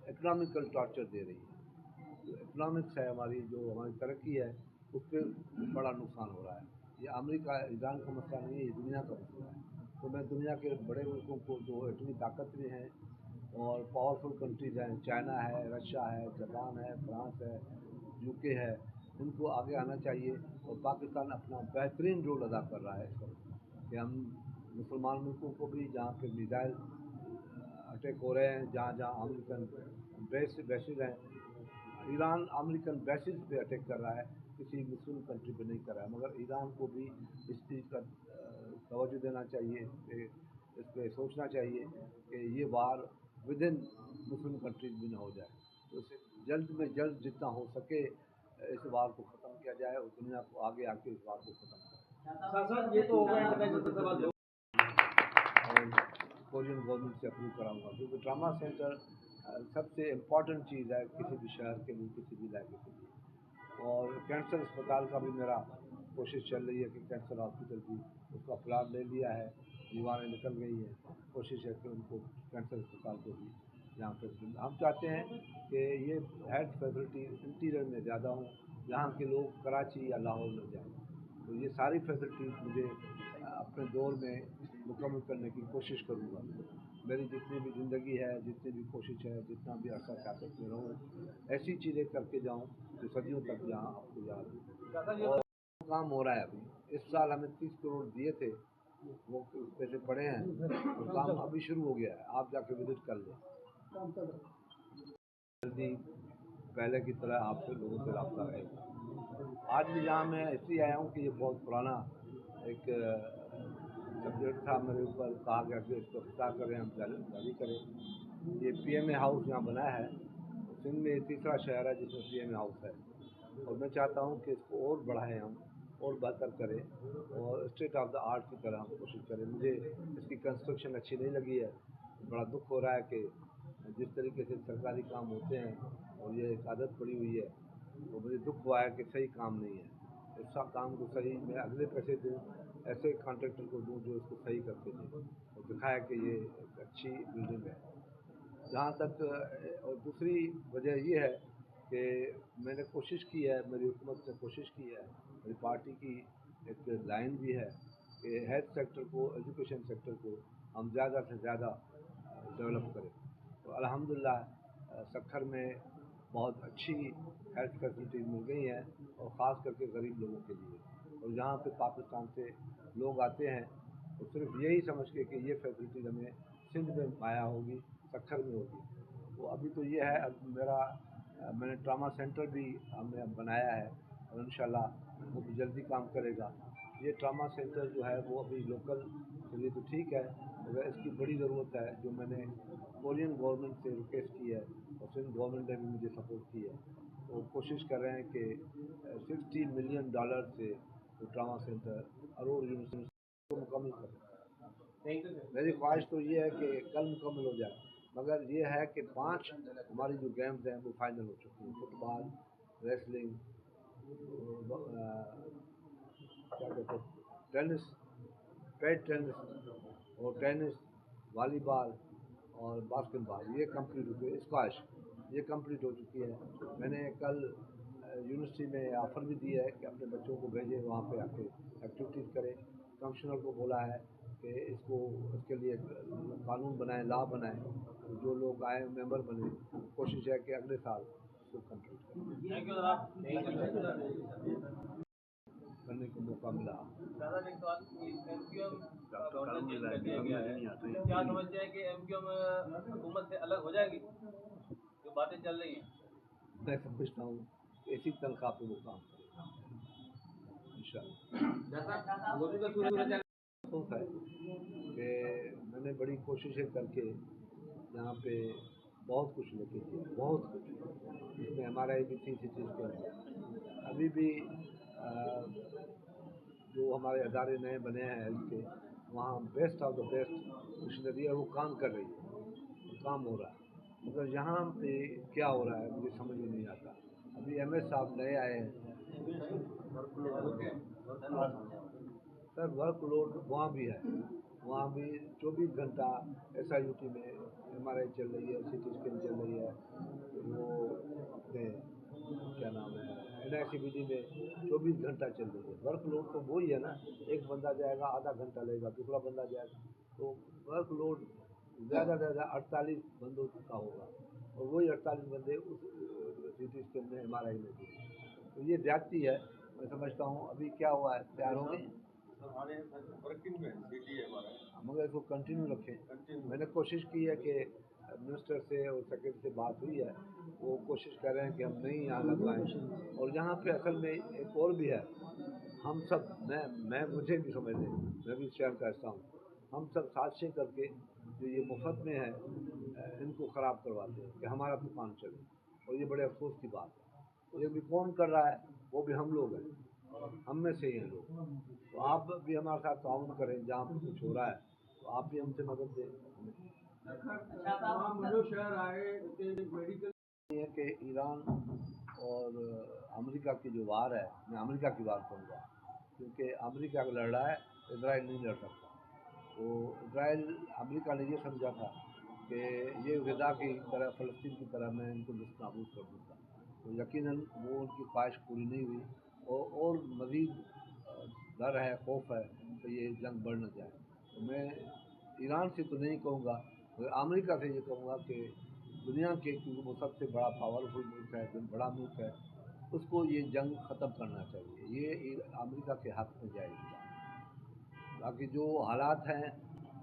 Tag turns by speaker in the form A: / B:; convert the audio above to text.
A: Economical torture दे रही है। जो इकोनॉमिक्स है हमारी, जो हमारी तरक्की है, उस पर बड़ा नुकसान हो रहा है। ये अमेरिका ईरान का मसला नहीं है, ये दुनिया का मसला है। तो मैं दुनिया के बड़े मुल्कों को जो इतनी ताकत में हैं और पावरफुल कंट्रीज हैं, चाइना है, रशिया है, जापान है, फ्रांस है, यूके है, इनको आगे आना चाहिए। और पाकिस्तान अपना बेहतरीन रोल अदा कर रहा है इस वक्त कि हम मुसलमान मुल्कों को भी, जहाँ पे मिसाइल अटैक हो रहे हैं, जहाँ जहाँ अमेरिकन बेसिस हैं, ईरान अमेरिकन बेसिस पे अटैक कर रहा है, किसी मुस्लिम कंट्री पे नहीं कर रहा है। मगर ईरान को भी इस चीज़ का तवज्जो देना चाहिए, इस पर सोचना चाहिए कि ये वार विद इन मुस्लिम कंट्रीज भी ना हो जाए। तो इसे जल्द में जल्द जितना हो सके इस वार को ख़त्म किया जाए और दुनिया को आगे आके इस वार को ख़त्म
B: साथ साथ ये तो होगा इंटरनेशनल सवाल
A: और कोरियन गवर्नमेंट से अप्रूव कराऊंगा, क्योंकि ट्रामा सेंटर सबसे इम्पॉर्टेंट चीज़ है किसी भी शहर के लिए, किसी भी इलाके के लिए। और कैंसर अस्पताल का भी मेरा कोशिश चल रही है कि कैंसर हॉस्पिटल की उसका प्लान ले लिया है, दीवारें निकल गई हैं। कोशिश है कि उनको कैंसर अस्पताल को भी यहाँ पर हम चाहते हैं कि ये हेल्थ फैसिलिटी इंटीरियर में ज़्यादा हों, यहाँ के लोग कराची या लाहौर में जाएँ। तो ये सारी फैसिलिटीज़ मुझे अपने दौर में मुकम्मल करने की कोशिश करूँगा। मेरी जितनी भी ज़िंदगी है, जितनी भी कोशिश है, जितना भी अरसा ताकत में रहूँ, ऐसी चीज़ें करके जाऊँ जो सदियों तक यहाँ आपको याद हो। और काम हो रहा है अभी। इस साल हमें 30 करोड़ दिए थे, वो पैसे पड़े हैं और काम अभी शुरू हो गया है। आप जाके विजिट कर लें, जल्दी पहले की तरह आपसे लोगों से रब्ता रहेगा। आज भी यहाँ मैं इसलिए आया हूँ कि ये बहुत पुराना एक सब्जेक्ट था मेरे ऊपर, कहा गया कि इसको इफ्ताह करें, हम जारी करें। ये PMA हाउस यहाँ बना है, सिंध में तीसरा शहर है जिसमें PMA हाउस है, और मैं चाहता हूँ कि इसको और बढ़ाएं हम, और बेहतर करें और स्टेट ऑफ द आर्ट की तरह हम कोशिश करें। मुझे इसकी कंस्ट्रक्शन अच्छी नहीं लगी है, बड़ा दुख हो रहा है कि जिस तरीके से सरकारी काम होते हैं और ये एक आदत पड़ी हुई है, तो मुझे दुख हुआ है कि सही काम नहीं है। इस काम को सही मैं अगले पैसे दूँ, ऐसे कॉन्ट्रैक्टर को दूँ जो इसको सही करके दे और दिखाए कि ये एक अच्छी बिल्डिंग है। जहाँ तक और दूसरी वजह ये है कि मैंने कोशिश की है, मेरी हुकूमत ने कोशिश की है, मेरी पार्टी की एक लाइन भी है कि हेल्थ सेक्टर को, एजुकेशन सेक्टर को हम ज़्यादा से ज़्यादा डेवलप करें। तो अल्हम्दुलिल्लाह सक्खर में बहुत अच्छी हेल्थ फैसिलिटीज़ मिल गई हैं, और ख़ास करके गरीब लोगों के लिए। और यहाँ पे पाकिस्तान से लोग आते हैं तो सिर्फ यही समझ के कि ये फैसिलिटीज़ हमें सिंध में माया होगी, सक्खर में होगी। तो अभी तो ये है, अब मैंने ट्रामा सेंटर भी हमने बनाया है और इंशाल्लाह वो भी जल्दी काम करेगा। ये ट्रामा सेंटर जो है वो अभी लोकल के लिए तो ठीक है, मगर इसकी बड़ी ज़रूरत है, जो मैंने कोरियन गवर्नमेंट से रिक्वेस्ट की है और सिंध गवर्नमेंट ने भी मुझे सपोर्ट की है। तो कोशिश कर रहे हैं कि $60 मिलियन से वो ट्रामा सेंटर अरोड़ यूनिवर्सिटी को मुकम्मल करें। मेरी ख्वाहिश तो ये है कि कल मुकम्मल हो जाए, मगर ये है कि 5 हमारी जो गेम्स हैं वो फाइनल हो चुकी हैं। फुटबॉल, रेसलिंग, क्या कहते हैं, टेनिस, पेट टेनिस और टेनिस, वॉलीबॉल और बास्केटबॉल, ये कंप्लीट हो गई। स्क्वाश ये कंप्लीट हो चुकी है। मैंने कल यूनिवर्सिटी में ऑफ़र भी दिया है कि अपने बच्चों को भेजें वहाँ पे आके एक्टिविटीज़ करें। कमिश्नर को बोला है कि इसके लिए कानून बनाएं, लॉ बनाएं, तो जो लोग आए मेंबर बने, कोशिश है कि अगले साल इसको कंप्लीट करने को मौका मिला।
B: क्या समझते हैं कि MQM हुकूमत से अलग हो जाएगी, जो बातें चल रही हैं?
A: मैं समझता हूँ इसी तनख्वाह पे वो काम करेगा इंशाअल्लाह। अफसोस है कि मैंने बड़ी कोशिशें करके यहाँ पे बहुत कुछ लेके किया, बहुत कुछ, इसमें हमारा भी थी सिटीज़ के अंदर। अभी भी जो हमारे अदारे नए बने हैं हेल्थ के, वहाँ best of the best machinery है, वो काम कर रही है, वो काम हो रहा है। मगर यहाँ पे क्या हो रहा है मुझे समझ में नहीं आता। अभी MS साहब नए आए हैं, सर वर्कलोड वहाँ भी है, वहाँ भी 24 घंटा SIUT में MRI चल रही है, CT स्कैन चल रही है, CBD में 24 घंटा चल रही है। वर्क लोड तो वही है ना, एक बंदा जाएगा आधा घंटा लगेगा, दूसरा बंदा जाएगा, तो वर्क लोड ज़्यादा से ज़्यादा 48 बंदों का होगा, और वही 48 बंदे उस CT स्कैन में MRI में भी। तो ये ज्यादती है, मैं समझता हूँ। अभी क्या हुआ है, तैयार हो गए
C: हमारे वर्किंग में CT है हमारा,
A: मगर इसको कंटिन्यू रखें। मैंने कोशिश की है कि मिनिस्टर से और सेक्रेटरी से बात हुई है, वो कोशिश कर रहे हैं कि हम नहीं यहाँ लगवाएं। और यहाँ पे असल में एक और भी है, हम सब मैं मुझे भी समझ लें, मैं भी शहर का हिस्सा हूँ, हम सब साजिशें करके जो ये मुफ्त में है इनको ख़राब करवाते हैं कि हमारा दुकान चले, और ये बड़े अफसोस की बात है। ये भी कौन कर रहा है, वो भी हम लोग हैं, हम में से ही हैं लोग। तो आप भी हमारे साथ ताउन करें, जहाँ पे कुछ हो रहा है तो आप भी हमसे मदद दें।
C: शहर आए मेडिकल
A: ये कि ईरान और अमेरिका की जो वार है, मैं अमेरिका की बात करूँगा, क्योंकि अमेरिका लड़ रहा है, इजराइल नहीं लड़ सकता। तो इजराइल, अमेरिका ने ये समझा था कि ये ग़ज़ा की तरह, फ़लस्तीन की तरह मैं इनको नेस्तनाबूद कर दूँगा, तो यकीनन वो उनकी ख्वाहिश पूरी नहीं हुई, और मज़ीद डर है, खौफ है कि ये जंग बढ़ न जाए। तो मैं ईरान से तो नहीं कहूँगा, मगर अमेरिका से ये कहूँगा कि दुनिया के, क्योंकि वो सबसे बड़ा पावरफुल मुल्क है, बड़ा मुल्क है, उसको ये जंग ख़त्म करना चाहिए। ये अमेरिका के हक़ में जाएगी। बाकी जो हालात हैं